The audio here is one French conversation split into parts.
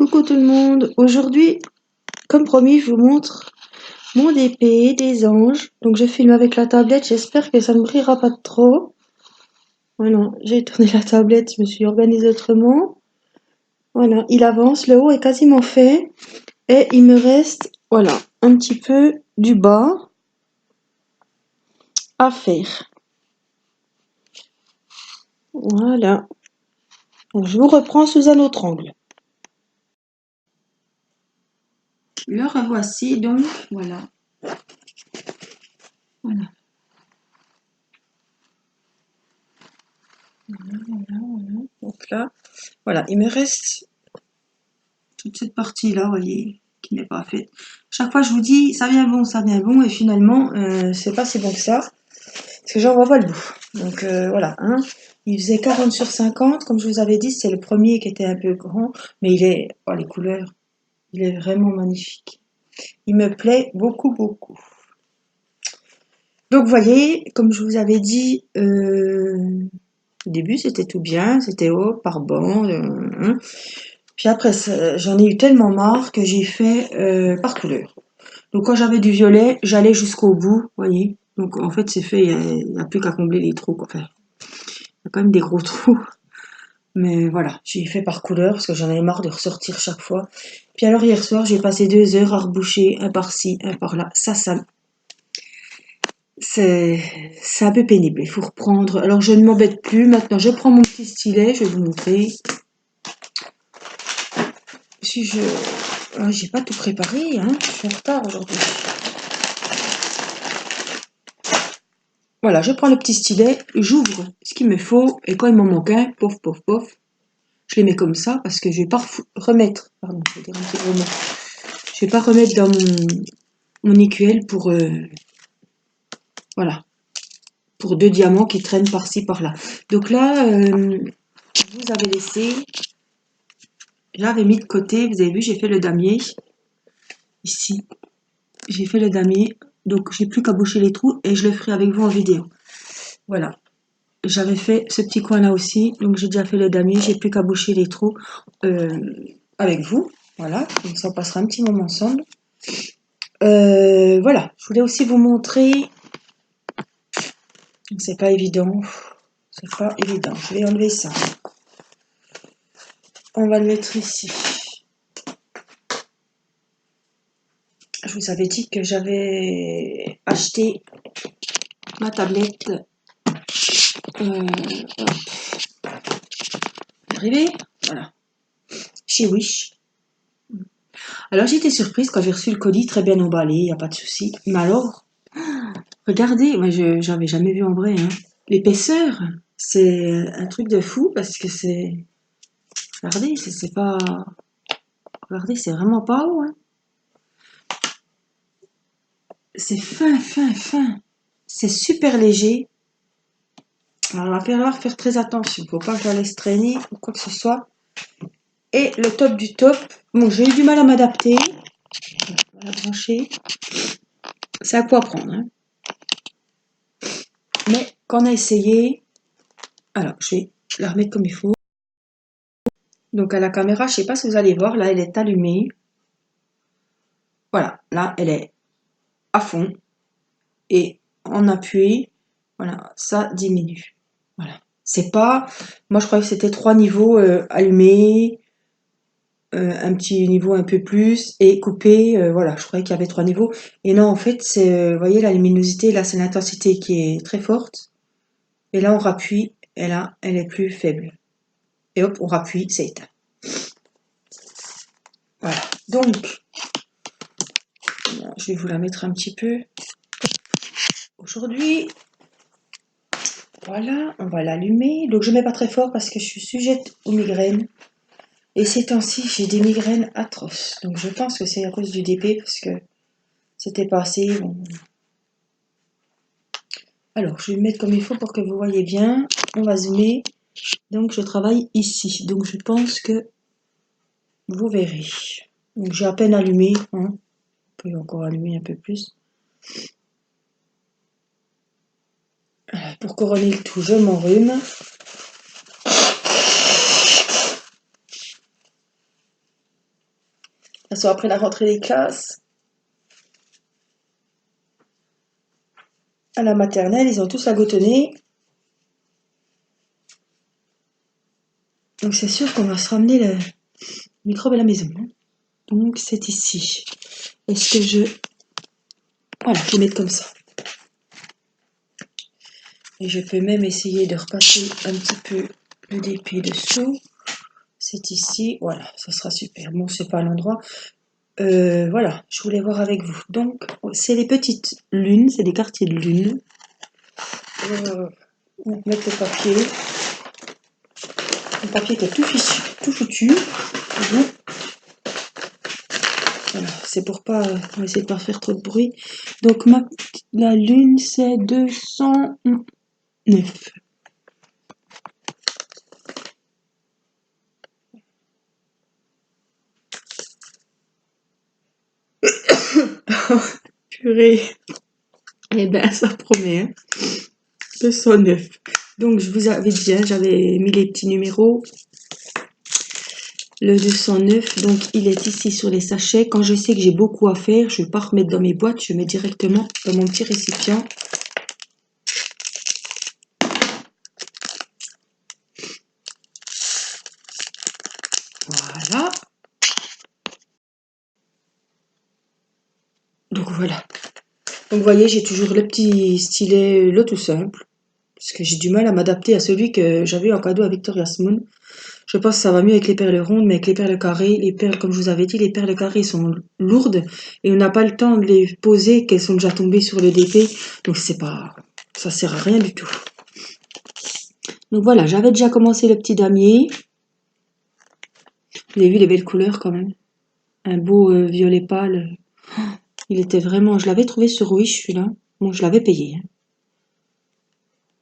Coucou tout le monde, aujourd'hui, comme promis, je vous montre mon DP des anges. Donc je filme avec la tablette, j'espère que ça ne brillera pas trop. Voilà, j'ai tourné la tablette, je me suis organisée autrement. Voilà, il avance, le haut est quasiment fait. Et il me reste, voilà, un petit peu du bas à faire. Voilà, donc je vous reprends sous un autre angle. Le revoici donc, voilà. Voilà. Donc là, voilà, il me reste toute cette partie-là, vous voyez, qui n'est pas faite. Chaque fois, je vous dis, ça vient bon, et finalement, c'est pas si bon que ça, parce que j'en vois pas le bout. Donc voilà, hein. Il faisait 40 sur 50, comme je vous avais dit, c'est le premier qui était un peu grand, mais il est, oh, les couleurs, il est vraiment magnifique. Il me plaît beaucoup, beaucoup. Donc, vous voyez, comme je vous avais dit, au début, c'était tout bien, c'était haut, par bande, hein. Puis après, j'en ai eu tellement marre que j'ai fait par couleur. Donc quand j'avais du violet, j'allais jusqu'au bout, vous voyez. Donc en fait, c'est fait, il n'y a plus qu'à combler les trous, quoi. Enfin, il y a quand même des gros trous. Mais voilà, j'ai fait par couleur parce que j'en avais marre de ressortir chaque fois. Puis alors hier soir, j'ai passé 2 heures à reboucher un par-ci, un par-là. C'est un peu pénible. Il faut reprendre. Alors je ne m'embête plus. Maintenant, je prends mon petit stylet. Je vais vous montrer. Si je... j'ai pas tout préparé, hein. Je suis en retard aujourd'hui. Voilà, je prends le petit stylet, j'ouvre ce qu'il me faut, et quand il m'en manque un, pof, pof, pof, je les mets comme ça, parce que je vais pas remettre, pardon, je vais dire un petit gros mot, je vais pas remettre dans mon écuelle pour, voilà, pour 2 diamants qui traînent par-ci, par-là. Donc là, vous avez laissé, j'avais mis de côté, vous avez vu, j'ai fait le damier, ici, j'ai fait le damier, donc j'ai plus qu'à boucher les trous, et je le ferai avec vous en vidéo. Voilà. J'avais fait ce petit coin là aussi, donc j'ai déjà fait le damier, j'ai plus qu'à boucher les trous avec vous, voilà, donc ça passera un petit moment ensemble. Voilà, je voulais aussi vous montrer, c'est pas évident, je vais enlever ça, on va le mettre ici. Je vous avais dit que j'avais acheté ma tablette, arrivé, voilà, chez Wish. Alors j'étais surprise quand j'ai reçu le colis, très bien emballé, il n'y a pas de souci. Mais alors, regardez, moi j'avais jamais vu en vrai, hein. L'épaisseur, c'est un truc de fou parce que c'est... Regardez, c'est pas... Regardez, c'est vraiment pas haut, hein. C'est fin, fin, fin. C'est super léger. Alors il va falloir faire très attention. Faut pas que je la laisse traîner ou quoi que ce soit. Et le top du top, bon j'ai eu du mal à m'adapter. On va la brancher. C'est à quoi prendre, hein. Mais quand on a essayé, alors je vais la remettre comme il faut. Donc à la caméra, je sais pas si vous allez voir, là elle est allumée. Voilà, là elle est à fond. Et en appui, voilà, ça diminue. Voilà. C'est pas, moi je croyais que c'était 3 niveaux allumés, un petit niveau un peu plus et coupé. Voilà, je croyais qu'il y avait 3 niveaux. Et non, en fait, c'est, vous voyez, la luminosité, là c'est l'intensité qui est très forte. Et là on rappuie, et là elle est plus faible. Et hop, on rappuie, c'est éteint. Voilà. Donc, je vais vous la mettre un petit peu. Aujourd'hui, voilà, on va l'allumer. Donc je mets pas très fort parce que je suis sujette aux migraines. Et ces temps-ci, j'ai des migraines atroces. Donc je pense que c'est à cause du DP parce que c'était pas assez. Bon. Alors, je vais le mettre comme il faut pour que vous voyez bien. On va zoomer. Donc je travaille ici. Donc je pense que vous verrez. Donc j'ai à peine allumé, hein. On peut encore allumer un peu plus. Pour couronner le tout, je m'enrhume. Elles sont après la rentrée des classes. À la maternelle, ils ont tous agotonné. Donc c'est sûr qu'on va se ramener le microbe à la maison, hein. Donc c'est ici. Est-ce que je... Voilà, je vais mettre comme ça. Et je peux même essayer de repasser un petit peu le DP dessous. C'est ici. Voilà, ça sera super. Bon, c'est pas l'endroit. Voilà, je voulais voir avec vous. Donc, c'est les petites lunes, c'est des quartiers de lune. On va mettre le papier. Le papier qui est tout fichu, tout foutu. Voilà, c'est pour pas, on va essayer de pas faire trop de bruit. Donc la lune c'est 209. Purée. Eh ben ça promet, hein. 209. Donc je vous avais dit, hein, j'avais mis les petits numéros. Le 209, donc il est ici sur les sachets. Quand je sais que j'ai beaucoup à faire, je ne vais pas remettre dans mes boîtes, je mets directement dans mon petit récipient. Voilà. Donc voilà. Donc vous voyez, j'ai toujours le petit stylet, le tout simple. Parce que j'ai du mal à m'adapter à celui que j'avais en cadeau à Victoria's Moon. Je pense que ça va mieux avec les perles rondes, mais avec les perles carrées, les perles, comme je vous avais dit, les perles carrées sont lourdes et on n'a pas le temps de les poser, qu'elles sont déjà tombées sur le DP. Donc c'est pas, ça sert à rien du tout. Donc voilà, j'avais déjà commencé le petit damier. Vous avez vu les belles couleurs quand même. Un beau violet pâle. Il était vraiment, je l'avais trouvé sur Wish celui-là. Bon, je l'avais payé, hein.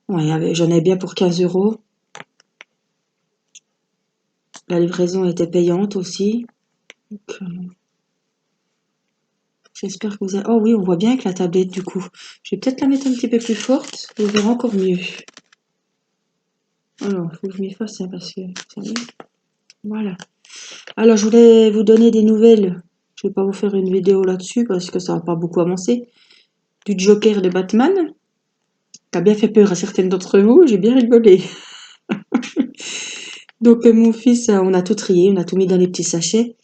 Ouais, j'en avais bien pour 15 €. La livraison était payante aussi. Donc, j'espère que vous avez... Oh oui, on voit bien avec la tablette du coup. Je vais peut-être la mettre un petit peu plus forte. Vous verrez encore mieux. Alors, il faut que je m'y fasse, hein, parce que... Vous savez. Voilà. Alors, je voulais vous donner des nouvelles. Je vais pas vous faire une vidéo là-dessus parce que ça va pas beaucoup avancer. Du Joker de Batman. Qui a bien fait peur à certaines d'entre vous. J'ai bien rigolé. Donc, mon fils, on a tout trié. On a tout mis dans les petits sachets.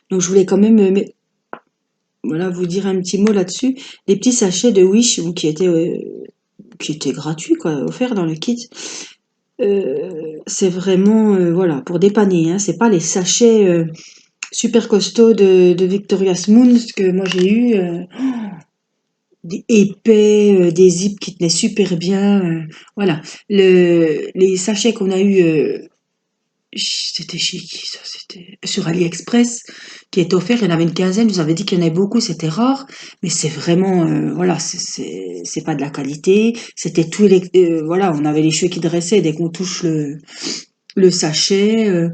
Donc, je voulais quand même... voilà, vous dire un petit mot là-dessus. Des petits sachets de Wish qui étaient gratuits, quoi, offerts dans le kit. C'est vraiment, voilà, pour dépanner, hein. C'est pas les sachets super costauds de Victoria's Moon, ce que moi j'ai eu, des épais, des zips qui tenaient super bien. Voilà. Les sachets qu'on a eu, c'était chez qui ça? C'était sur AliExpress, qui est offert. Il y en avait une quinzaine. Je vous avais dit qu'il y en avait beaucoup, c'était rare, mais c'est vraiment, voilà, c'est pas de la qualité. C'était tout, voilà, on avait les cheveux qui dressaient dès qu'on touche le sachet.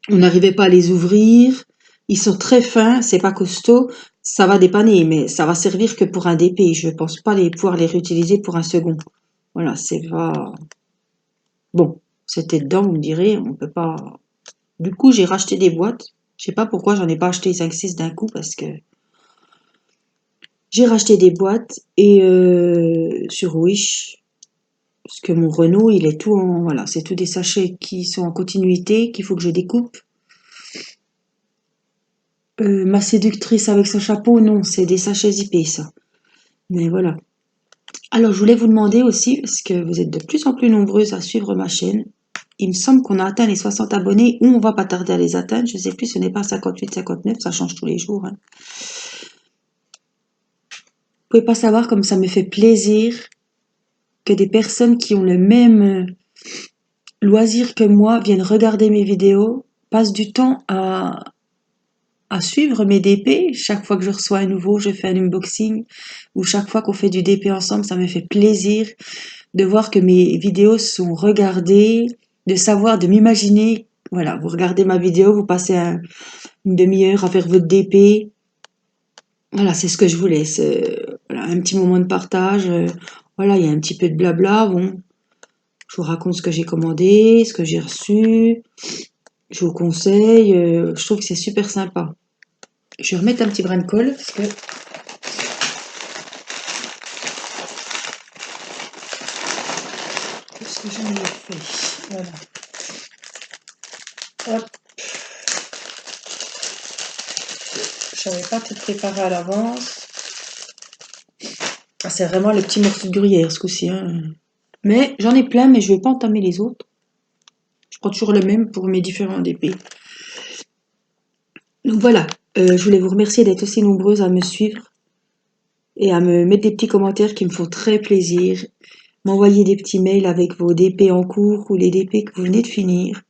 On n'arrivait pas à les ouvrir. Ils sont très fins, c'est pas costaud. Ça va dépanner, mais ça va servir que pour un DP. Je ne pense pas pouvoir les réutiliser pour un second. Voilà, c'est pas... Bon, c'était dedans, vous me direz, on peut pas... Du coup, j'ai racheté des boîtes. Je sais pas pourquoi j'en ai pas acheté 5-6 d'un coup, parce que j'ai racheté des boîtes et sur Wish, parce que mon Renault, il est tout en... Voilà, c'est tous des sachets qui sont en continuité, qu'il faut que je découpe. Ma séductrice avec son chapeau, non, c'est des sachets zippés, ça. Mais voilà. Alors, je voulais vous demander aussi, parce que vous êtes de plus en plus nombreuses à suivre ma chaîne. Il me semble qu'on a atteint les 60 abonnés, ou on va pas tarder à les atteindre. Je ne sais plus, ce n'est pas 58, 59, ça change tous les jours, hein. Vous pouvez pas savoir comme ça me fait plaisir que des personnes qui ont le même loisir que moi viennent regarder mes vidéos, passent du temps à suivre mes DP. Chaque fois que je reçois un nouveau, je fais un unboxing. Ou chaque fois qu'on fait du DP ensemble, ça me fait plaisir de voir que mes vidéos sont regardées, de savoir, de m'imaginer. Voilà, vous regardez ma vidéo, vous passez une demi-heure à faire votre DP. Voilà, c'est ce que je voulais. Voilà, un petit moment de partage. Voilà, il y a un petit peu de blabla. Bon, je vous raconte ce que j'ai commandé, ce que j'ai reçu. Je vous conseille, je trouve que c'est super sympa. Je vais remettre un petit brin de colle parce que j'en ai fait. Voilà. Hop, je n'avais pas tout préparé à l'avance. Ah, c'est vraiment le petit morceau de gruyère ce coup-ci, hein. Mais j'en ai plein, mais je ne vais pas entamer les autres. Je prends toujours le même pour mes différents DP. Donc voilà, je voulais vous remercier d'être aussi nombreuses à me suivre et à me mettre des petits commentaires qui me font très plaisir. M'envoyer des petits mails avec vos DP en cours ou les DP que vous venez de finir.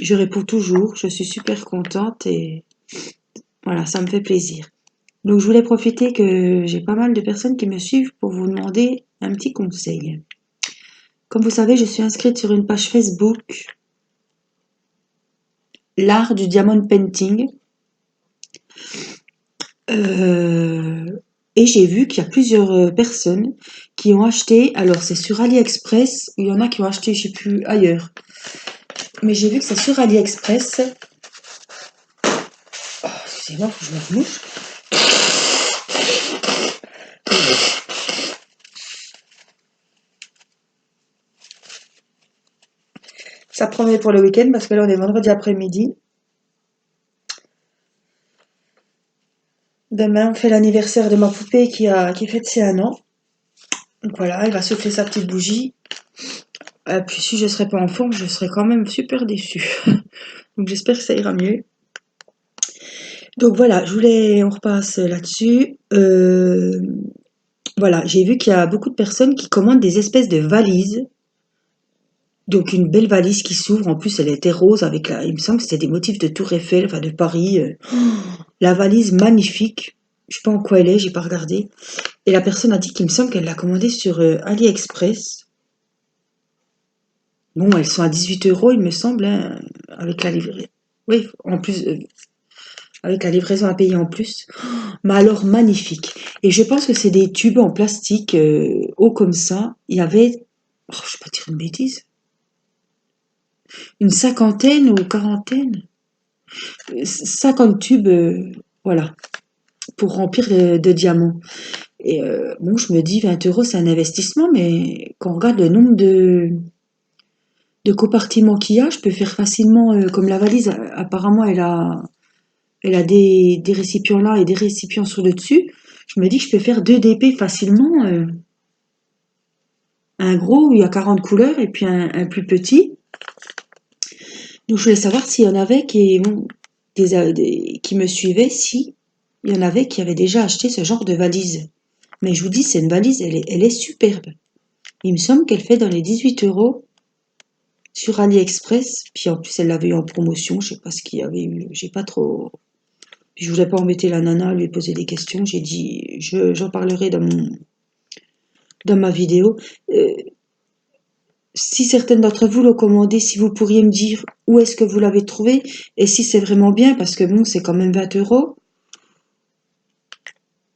Je réponds toujours, je suis super contente et voilà, ça me fait plaisir. Donc je voulais profiter que j'ai pas mal de personnes qui me suivent pour vous demander un petit conseil. Comme vous savez, je suis inscrite sur une page Facebook, l'art du diamond painting. Et j'ai vu qu'il y a plusieurs personnes qui ont acheté, alors c'est sur AliExpress, ou il y en a qui ont acheté, je sais plus, ailleurs. Mais j'ai vu que c'est sur AliExpress. Oh, excusez-moi, faut que je me remouche. Ça promet pour le week-end parce que là on est vendredi après-midi. Demain on fait l'anniversaire de ma poupée qui fête ses 1 an. Donc voilà, elle va souffler sa petite bougie. Puis si je serai pas en forme, je serai quand même super déçue. Donc j'espère que ça ira mieux. Donc voilà, on repasse là-dessus. Voilà, j'ai vu qu'il y a beaucoup de personnes qui commandent des espèces de valises. Donc une belle valise qui s'ouvre. En plus, elle était rose avec il me semble que c'était des motifs de Tour Eiffel, enfin de Paris. La valise magnifique. Je sais pas en quoi elle est, j'ai pas regardé. Et la personne a dit qu'il me semble qu'elle l'a commandée sur AliExpress. Bon, elles sont à 18 €, il me semble, hein, avec la livraison. Oui, en plus, avec la livraison à payer en plus. Mais alors, magnifique. Et je pense que c'est des tubes en plastique hauts comme ça. Il y avait, oh, je vais pas dire une bêtise, une cinquantaine ou quarantaine. 50 tubes, voilà, pour remplir de diamants. Et bon, je me dis, 20 € c'est un investissement, mais quand on regarde le nombre de compartiments qu'il y a, je peux faire facilement, comme la valise, apparemment, elle a des récipients là et des récipients sur le dessus. Je me dis que je peux faire 2 DP facilement. Un gros où il y a 40 couleurs et puis un plus petit. Donc je voulais savoir s'il y en avait bon, qui me suivaient, si il y en avait qui avaient déjà acheté ce genre de valise. Mais je vous dis, c'est une valise, elle est superbe. Il me semble qu'elle fait dans les 18 € sur AliExpress. Puis en plus, elle l'avait eu en promotion. Je sais pas ce qu'il y avait eu. J'ai pas trop. Puis je voulais pas embêter la nana, lui poser des questions. J'ai dit, j'en parlerai dans ma vidéo. Si certaines d'entre vous l'ont commandé, si vous pourriez me dire où est-ce que vous l'avez trouvé et si c'est vraiment bien, parce que bon, c'est quand même 20 €.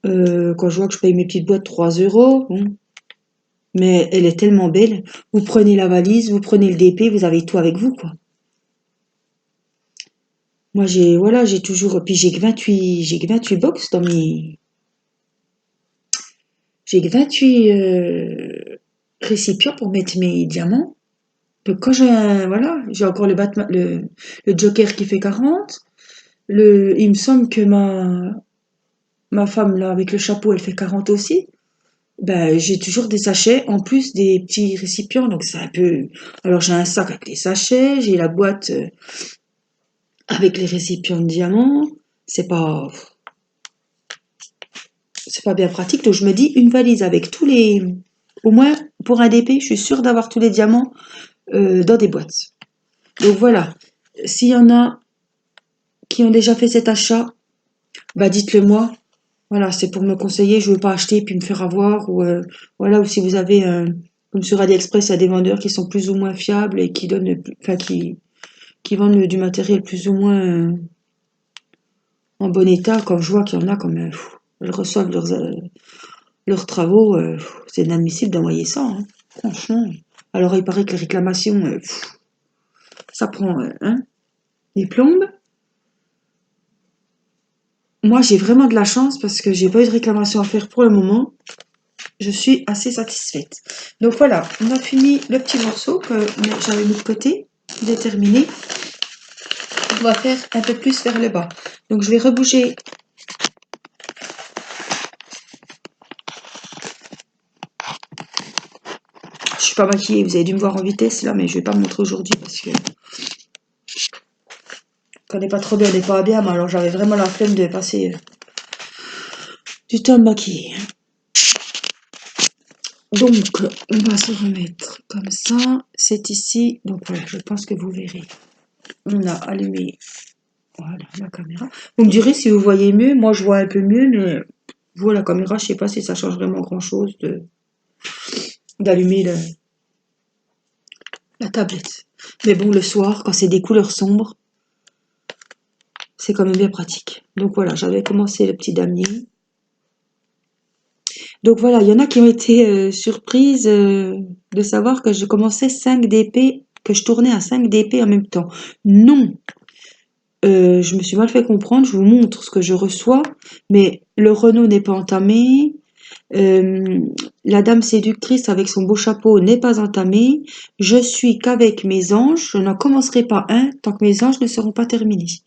Quand je vois que je paye mes petites boîtes 3 €, bon. Mais elle est tellement belle. Vous prenez la valise, vous prenez le DP, vous avez tout avec vous, quoi. Moi, voilà, j'ai toujours, puis j'ai que 28 box j'ai que 28 récipients pour mettre mes diamants. Donc quand voilà, j'ai encore le Joker qui fait 40. Il me semble que ma femme là avec le chapeau, elle fait 40 aussi. Ben, j'ai toujours des sachets en plus des petits récipients, donc c'est un peu. Alors j'ai un sac avec les sachets, j'ai la boîte avec les récipients de diamants. C'est pas, c'est pas bien pratique, donc je me dis une valise avec au moins pour un DP, je suis sûre d'avoir tous les diamants dans des boîtes. Donc voilà, s'il y en a qui ont déjà fait cet achat, bah dites-le moi. Voilà, c'est pour me conseiller, je veux pas acheter puis me faire avoir ou voilà, ou si vous avez comme sur AliExpress, il y a des vendeurs qui sont plus ou moins fiables et qui donnent enfin qui vendent du matériel plus ou moins en bon état. Quand je vois qu'il y en a comme ils reçoivent leurs travaux, c'est inadmissible d'envoyer ça, hein, franchement. Alors il paraît que les réclamations ça prend hein. les plombes. Moi, j'ai vraiment de la chance parce que j'ai pas eu de réclamation à faire pour le moment. Je suis assez satisfaite. Donc voilà, on a fini le petit morceau que j'avais mis de côté, déterminé. On va faire un peu plus vers le bas. Donc je vais rebouger. Je suis pas maquillée, vous avez dû me voir en vitesse là, mais je vais pas me montrer aujourd'hui parce que quand on n'est pas trop bien, on n'est pas bien. Mais alors j'avais vraiment la flemme de passer du temps à me maquiller. Donc on va se remettre comme ça. C'est ici. Donc voilà, je pense que vous verrez. On a allumé voilà, la caméra. Vous me direz si vous voyez mieux. Moi, je vois un peu mieux, mais vous, la caméra, je sais pas si ça change vraiment grand-chose d'allumer la tablette. Mais bon, le soir, quand c'est des couleurs sombres, c'est quand même bien pratique. Donc voilà, j'avais commencé le petit damier. Donc voilà, il y en a qui ont été surprises de savoir que je commençais 5 DP, que je tournais à 5 DP en même temps. Non, je me suis mal fait comprendre, je vous montre ce que je reçois, mais le Renault n'est pas entamé, la dame séductrice avec son beau chapeau n'est pas entamée, je suis qu'avec mes anges, je n'en commencerai pas un tant que mes anges ne seront pas terminés.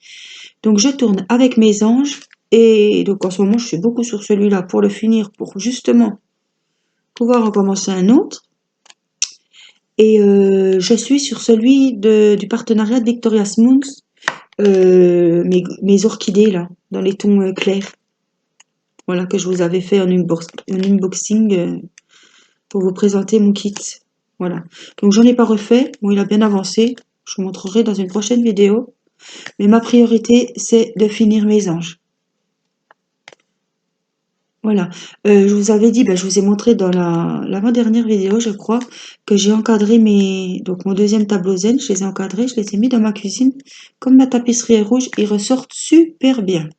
Donc je tourne avec mes anges, et donc en ce moment je suis beaucoup sur celui-là pour le finir, pour justement pouvoir en commencer un autre. Et je suis sur celui du partenariat de Victoria Smooth, mes orchidées là, dans les tons clairs. Voilà, que je vous avais fait un unboxing pour vous présenter mon kit. Voilà. Donc j'en ai pas refait. Bon, il a bien avancé. Je vous montrerai dans une prochaine vidéo. Mais ma priorité, c'est de finir mes anges. Voilà. Je vous avais dit, je vous ai montré dans l'avant-dernière vidéo, je crois, que j'ai encadré donc mon deuxième tableau zen, je les ai encadrés, je les ai mis dans ma cuisine. Comme ma tapisserie est rouge, ils ressortent super bien.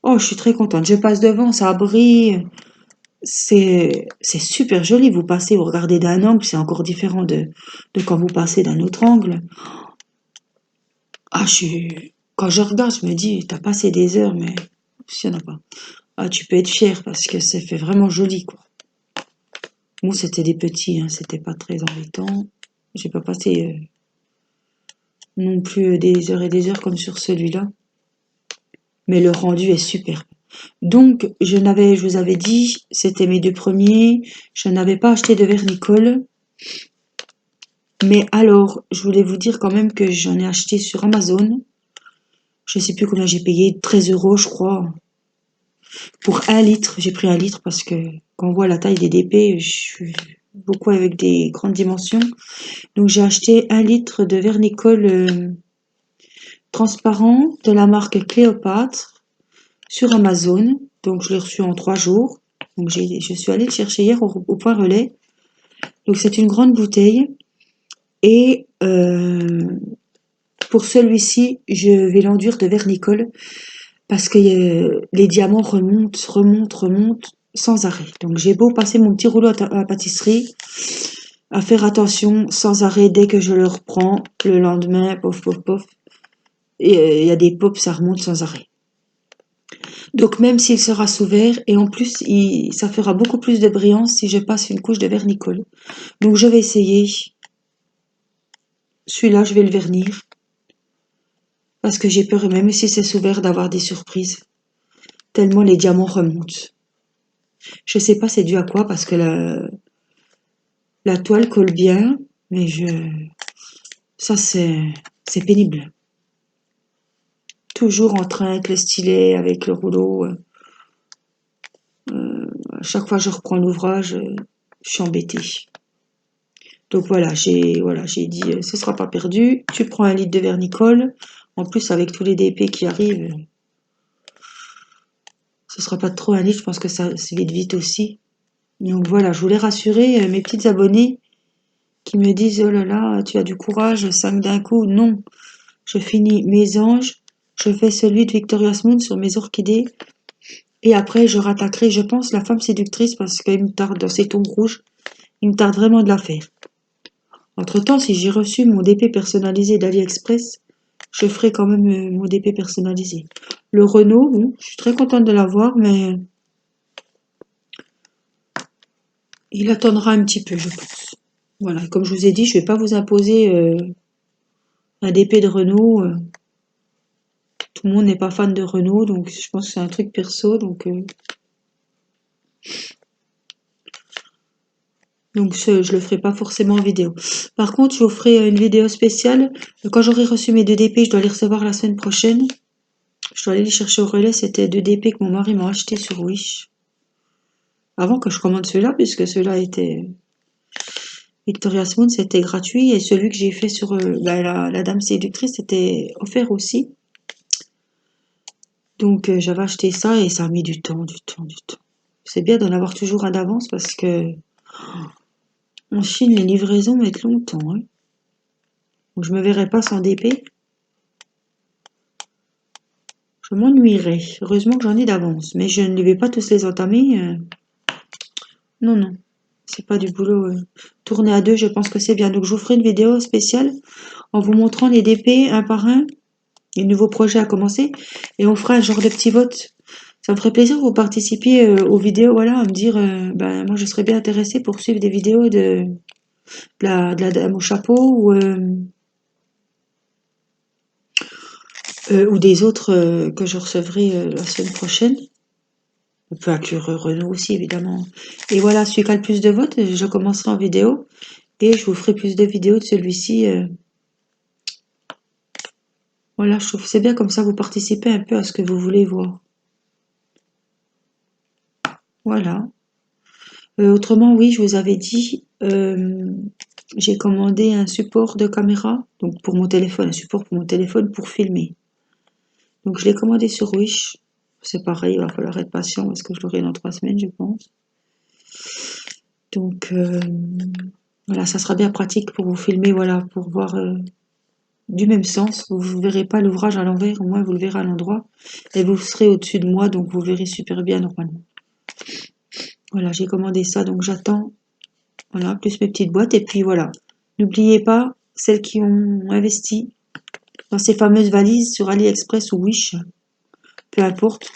Oh, je suis très contente. Je passe devant, ça brille. C'est super joli. Vous passez, vous regardez d'un angle, c'est encore différent de quand vous passez d'un autre angle. Ah, quand je regarde, je me dis, t'as passé des heures, mais s'il n'y en a pas. Ah, tu peux être fier parce que c'est fait vraiment joli, quoi. Bon, c'était des petits, hein, c'était pas très embêtant. J'ai pas passé non plus des heures et des heures comme sur celui-là. Mais le rendu est superbe. Donc, je vous avais dit, c'était mes deux premiers. Je n'avais pas acheté de vernicole. Mais alors, je voulais vous dire quand même que j'en ai acheté sur Amazon. Je sais plus combien j'ai payé, 13 € je crois. Pour 1 litre, j'ai pris 1 litre parce que quand on voit la taille des DP, je suis beaucoup avec des grandes dimensions. Donc j'ai acheté 1 litre de vernicole transparent de la marque Cléopâtre sur Amazon. Donc je l'ai reçu en 3 jours. Donc je suis allée le chercher hier au point relais. Donc c'est une grande bouteille. Et pour celui-ci, je vais l'enduire de vernicole parce que les diamants remontent sans arrêt. Donc j'ai beau passer mon petit rouleau à la pâtisserie, à faire attention sans arrêt dès que je le reprends, le lendemain, pof, pof, pof. Et il y a des pops, ça remonte sans arrêt. Donc même s'il sera sous verre, et en plus ça fera beaucoup plus de brillance si je passe une couche de vernicole. Donc je vais essayer. Celui-là, je vais le vernir. Parce que j'ai peur, même si c'est sous verre, d'avoir des surprises. Tellement les diamants remontent. Je sais pas c'est dû à quoi, parce que la toile colle bien, mais ça c'est pénible. Toujours en train avec le stylet, avec le rouleau. À chaque fois que je reprends l'ouvrage, je suis embêtée. Donc voilà, j'ai dit, ce sera pas perdu. Tu prends 1 litre de vernicole. En plus, avec tous les DP qui arrivent, ce sera pas trop 1 litre. Je pense que ça se vide vite aussi. Donc voilà, je voulais rassurer mes petites abonnées qui me disent, oh là là, tu as du courage, 5 d'un coup. Non, je finis mes anges. Je fais celui de Victoria Smooth sur mes orchidées. Et après, je rattaquerai, je pense, la femme séductrice parce qu'il me tarde dans ces tons rouges. Il me tarde vraiment de la faire. Entre-temps, si j'ai reçu mon DP personnalisé d'AliExpress, je ferai quand même mon DP personnalisé. Le Renault, bon, je suis très contente de l'avoir, mais il attendra un petit peu, je pense. Voilà, comme je vous ai dit, je vais pas vous imposer un DP de Renault. Tout le monde n'est pas fan de Renault, donc je pense que c'est un truc perso, donc je le ferai pas forcément en vidéo. Par contre, je vous ferai une vidéo spéciale. Quand j'aurai reçu mes 2 DP, je dois les recevoir la semaine prochaine. Je dois aller les chercher au relais. C'était 2 DP que mon mari m'a acheté sur Wish. Avant que je commande ceux-là, puisque ceux-là étaient Victoria's Moon, c'était gratuit. Et celui que j'ai fait sur la Dame Séductrice, c'était offert aussi. Donc j'avais acheté ça et ça a mis du temps. C'est bien d'en avoir toujours un d'avance parce que en Chine, les livraisons mettent longtemps. Hein. Donc je me verrai pas sans DP. Je m'ennuierais. Heureusement que j'en ai d'avance. Mais je ne vais pas tous les entamer. Non, non. C'est pas du boulot. Tourner à deux, je pense que c'est bien. Donc je vous ferai une vidéo spéciale en vous montrant les DP un par un. Les nouveaux projets à commencer. Et on fera un genre de petit vote. Ça me ferait plaisir que vous participiez aux vidéos, voilà, à me dire, ben moi je serais bien intéressée pour suivre des vidéos de la dame au chapeau ou des autres que je recevrai la semaine prochaine. On peut inclure Renault aussi, évidemment. Et voilà, celui qui a le plus de votes, je commencerai en vidéo et je vous ferai plus de vidéos de celui-ci. Voilà, je trouve que c'est bien comme ça, vous participez un peu à ce que vous voulez voir. Voilà. Autrement, oui, je vous avais dit, j'ai commandé un support de caméra, donc pour mon téléphone, un support pour mon téléphone pour filmer. Donc je l'ai commandé sur Wish. C'est pareil, il va falloir être patient parce que je l'aurai dans 3 semaines, je pense. Donc voilà, ça sera bien pratique pour vous filmer, voilà, pour voir du même sens. Vous ne verrez pas l'ouvrage à l'envers, au moins vous le verrez à l'endroit. Et vous serez au-dessus de moi, donc vous verrez super bien normalement. Voilà, j'ai commandé ça, donc j'attends. Voilà, plus mes petites boîtes. Et puis voilà. N'oubliez pas, celles qui ont investi dans ces fameuses valises sur AliExpress ou Wish, peu importe.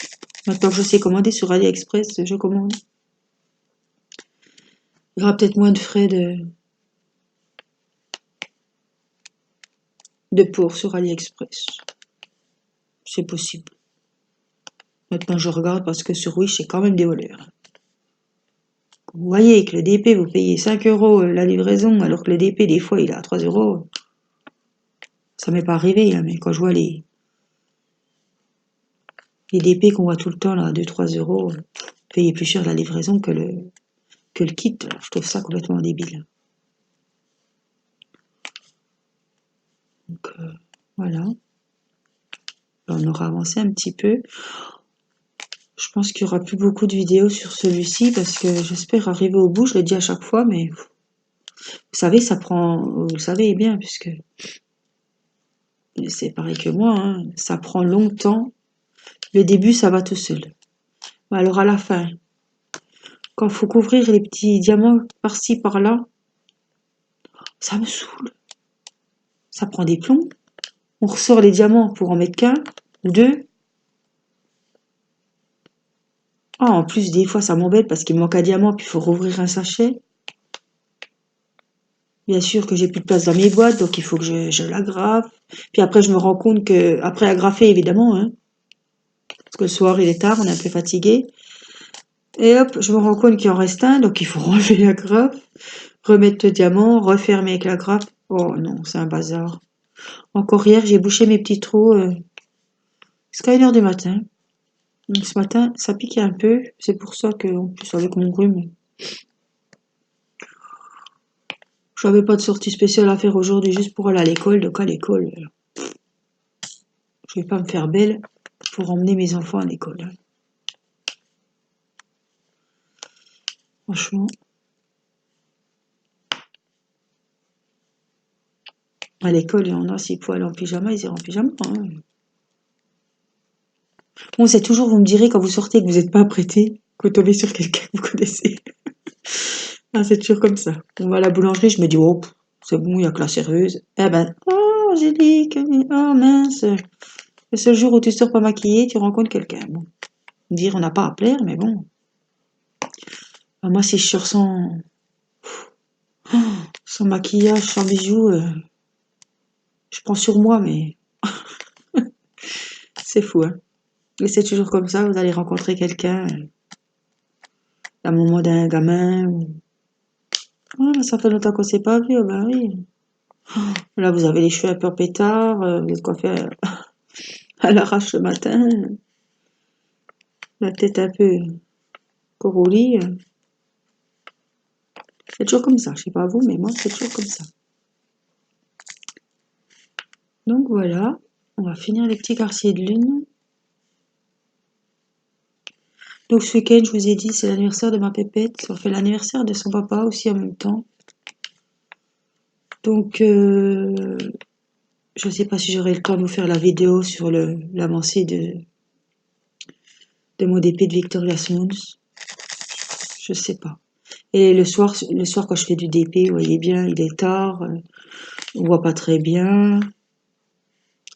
Maintenant que je sais commander sur AliExpress, je commande. Il y aura peut-être moins de frais de port sur AliExpress. C'est possible. Maintenant, je regarde parce que sur Wish, c'est quand même des voleurs. Vous voyez que le DP, vous payez 5 € la livraison, alors que le DP, des fois, il est à 3 €. Ça m'est pas arrivé, hein, mais quand je vois les DP qu'on voit tout le temps, là, à 2-3 €, payer plus cher la livraison que le kit, je trouve ça complètement débile. Donc, voilà. On aura avancé un petit peu. Je pense qu'il n'y aura plus beaucoup de vidéos sur celui-ci parce que j'espère arriver au bout. Je le dis à chaque fois, mais vous savez, ça prend, vous le savez bien, puisque c'est pareil que moi, hein, ça prend longtemps. Le début, ça va tout seul. Alors à la fin, quand il faut couvrir les petits diamants par-ci, par-là, ça me saoule. Ça prend des plombs. On ressort les diamants pour en mettre qu'un ou deux. Ah, en plus, des fois, ça m'embête parce qu'il me manque un diamant, puis il faut rouvrir un sachet. Bien sûr que j'ai plus de place dans mes boîtes, donc il faut que je l'agrafe. Puis après, je me rends compte que, après agrafer, évidemment, hein, parce que le soir, il est tard, on est un peu fatigué. Et hop, je me rends compte qu'il en reste un, donc il faut enlever la grappe, remettre le diamant, refermer avec la grappe. Oh non, c'est un bazar. Encore hier, j'ai bouché mes petits trous jusqu'à 1 h du matin. Donc ce matin, ça piquait un peu. C'est pour ça que, en plus, avec mon rhume, j'avais pas de sortie spéciale à faire aujourd'hui, juste pour aller à l'école. Donc à l'école, je vais pas me faire belle pour emmener mes enfants à l'école. Franchement. À l'école, il y en a, s'il faut aller en pyjama, ils iront en pyjama. Hein. Bon, c'est toujours, vous me direz, quand vous sortez et que vous n'êtes pas apprêté, que vous tombez sur quelqu'un que vous connaissez. Ah, c'est toujours comme ça. On va à la boulangerie, je me dis, oh, c'est bon, il n'y a que la serveuse. Eh ben, oh, Angélique, oh mince. Le seul jour où tu sors pas maquillée, tu rencontres quelqu'un. Bon, dire on n'a pas à plaire, mais bon. Ah, moi, si je sors sans maquillage, sans bijoux, je prends sur moi, mais c'est fou, hein. Et c'est toujours comme ça, vous allez rencontrer quelqu'un, à un moment d'un gamin. Ah, mais ça fait longtemps qu'on s'est pas vu, oh, bah oui. Là, vous avez les cheveux un peu en pétard, vous êtes coiffé à l'arrache le matin, la tête un peu corrolie. C'est toujours comme ça, je sais pas vous, mais moi, c'est toujours comme ça. Donc voilà, on va finir les petits quartiers de lune. Donc ce week-end, je vous ai dit, c'est l'anniversaire de ma pépette. On fait l'anniversaire de son papa aussi en même temps. Donc, je sais pas si j'aurai le temps de vous faire la vidéo sur l'avancée de mon DP de Victoria Smooth. Je sais pas. Et le soir quand je fais du DP, vous voyez bien, il est tard, on voit pas très bien.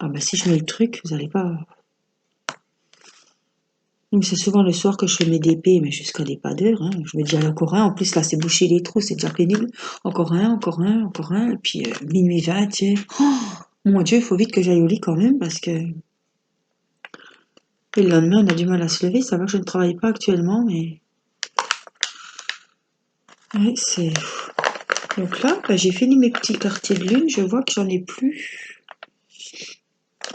Ah bah si je mets le truc, vous allez pas. Donc c'est souvent le soir que je fais mes DP, mais jusqu'à des pas d'heure. Hein. Je me dis, allez, encore un. En plus, là, c'est boucher les trous, c'est déjà pénible. Encore un, encore un, encore un. Et puis, minuit 20, tiens. Oh, mon Dieu, il faut vite que j'aille au lit quand même, parce que le lendemain, on a du mal à se lever. Ça va que je ne travaille pas actuellement, mais... Ouais, c'est... Donc là, bah, j'ai fini mes petits quartiers de lune. Je vois que j'en ai plus.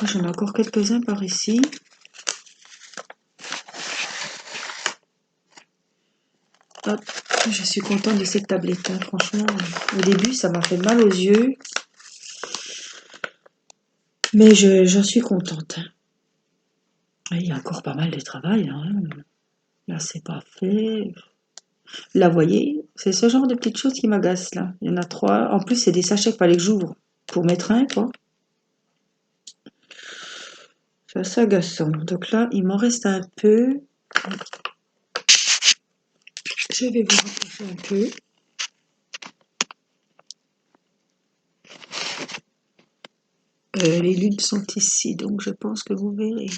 J'en ai encore quelques-uns par ici. Hop, je suis contente de cette tablette. Hein. Franchement, au début, ça m'a fait mal aux yeux. Mais j'en suis contente. Il y a encore pas mal de travail. Hein. Là, c'est pas fait. Là, vous voyez, c'est ce genre de petites choses qui m'agacent, là. Il y en a 3. En plus, c'est des sachets qu'il fallait que j'ouvre pour mettre un, quoi. C'est assez agaçant. Donc là, il m'en reste un peu. Je vais vous rapprocher un peu. Les lunes sont ici, donc je pense que vous verrez.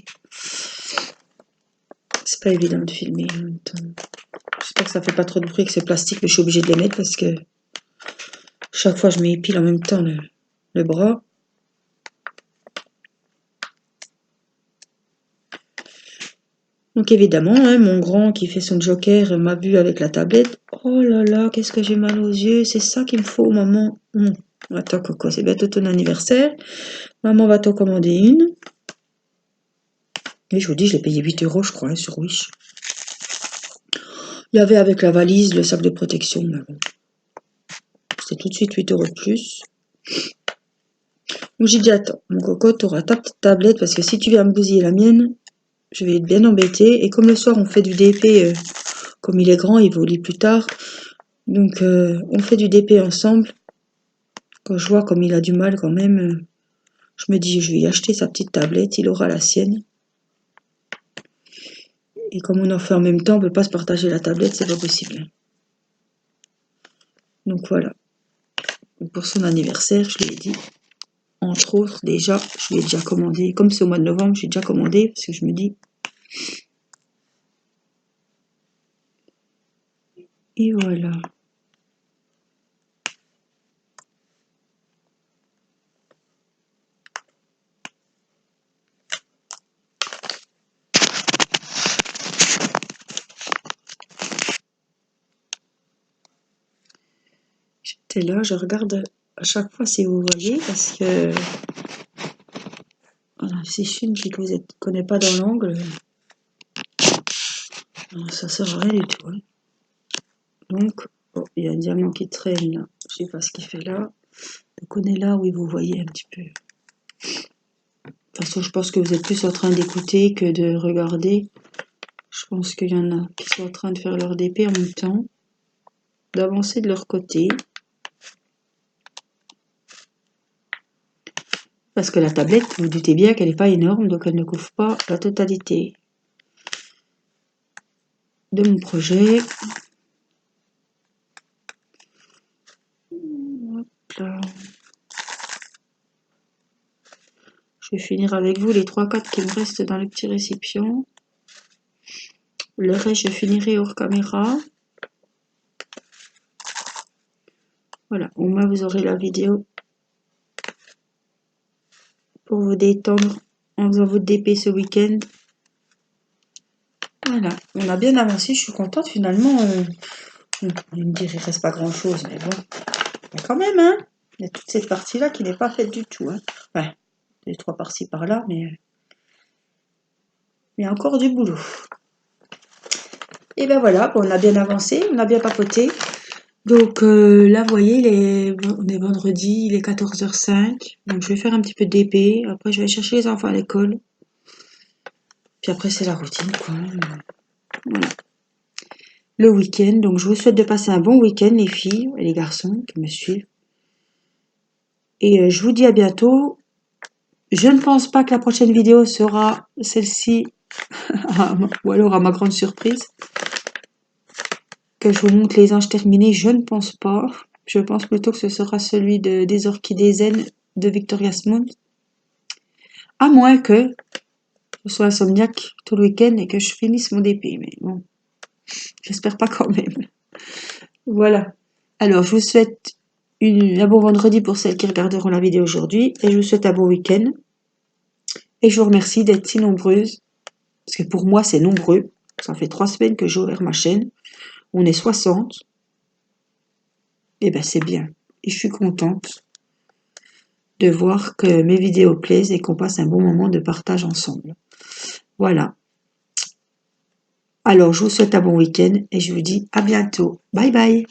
C'est pas évident de filmer en même temps. J'espère que ça fait pas trop de bruit avec ce plastique, mais je suis obligée de les mettre parce que chaque fois je m'épile en même temps le bras. Donc évidemment, hein, mon grand qui fait son joker m'a vu avec la tablette. Oh là là, qu'est-ce que j'ai mal aux yeux. C'est ça qu'il me faut, maman. Attends, Coco, c'est bientôt ton anniversaire. Maman va t'en commander une. Et je vous dis, je l'ai payé 8 € je crois, hein, sur Wish. Il y avait avec la valise le sac de protection. C'était tout de suite 8 € de plus. Donc j'ai dit, attends, mon coco, t'auras ta petite tablette parce que si tu viens me bousiller la mienne, je vais être bien embêtée. Et comme le soir on fait du DP, comme il est grand, il va au lit plus tard. Donc on fait du DP ensemble. Quand je vois comme il a du mal quand même, je me dis je vais y acheter sa petite tablette, il aura la sienne. Et comme on en fait en même temps, on ne peut pas se partager la tablette, c'est pas possible. Donc voilà. Pour son anniversaire, je lui ai dit, entre autres, déjà, je lui ai déjà commandé. Comme c'est au mois de novembre, j'ai déjà commandé parce que je me dis. Et voilà. J'étais là, je regarde à chaque fois si vous voyez, parce que voilà, si je suis une qui ne connaît pas dans l'angle, ça sert à rien du tout. Hein. Donc, oh, il y a un diamant qui traîne là. Je sais pas ce qu'il fait là. Donc on est là, oui, vous voyez un petit peu. De toute façon, je pense que vous êtes plus en train d'écouter que de regarder. Je pense qu'il y en a qui sont en train de faire leur DP en même temps, d'avancer de leur côté. Parce que la tablette, vous vous doutez bien qu'elle n'est pas énorme, donc elle ne couvre pas la totalité de mon projet. Hop là. Je vais finir avec vous les 3-4 qui me restent dans le petit récipient. Le reste, je finirai hors caméra. Voilà, au moins vous aurez la vidéo pour vous détendre en faisant votre DP ce week-end. Voilà, on a bien avancé, je suis contente finalement. On me dire il reste pas grand-chose, mais bon, mais quand même, hein. Il y a toute cette partie-là qui n'est pas faite du tout. Hein. Ouais, les 3 par-ci par-là, mais il y a encore du boulot. Et ben voilà, on a bien avancé, on a bien papoté. Donc là, vous voyez, on est vendredi, il est 14h05. Donc je vais faire un petit peu de DP. Après, je vais chercher les enfants à l'école. Puis après, c'est la routine, quoi. Voilà. Le week-end. Donc je vous souhaite de passer un bon week-end, les filles et les garçons qui me suivent. Et je vous dis à bientôt. Je ne pense pas que la prochaine vidéo sera celle-ci, ou alors à ma grande surprise, que je vous montre les anges terminés. Je ne pense pas. Je pense plutôt que ce sera celui des orchidées zen de Victoria's Moon. À moins que je sois insomniaque tout le week-end et que je finisse mon DP. Mais bon, j'espère pas quand même. Voilà. Alors, je vous souhaite un bon vendredi pour celles qui regarderont la vidéo aujourd'hui. Et je vous souhaite un bon week-end. Et je vous remercie d'être si nombreuses. Parce que pour moi, c'est nombreux. Ça fait 3 semaines que j'ai ouvert ma chaîne. On est 60. Et ben, c'est bien. Et je suis contente de voir que mes vidéos plaisent et qu'on passe un bon moment de partage ensemble. Voilà. Alors, je vous souhaite un bon week-end et je vous dis à bientôt. Bye bye.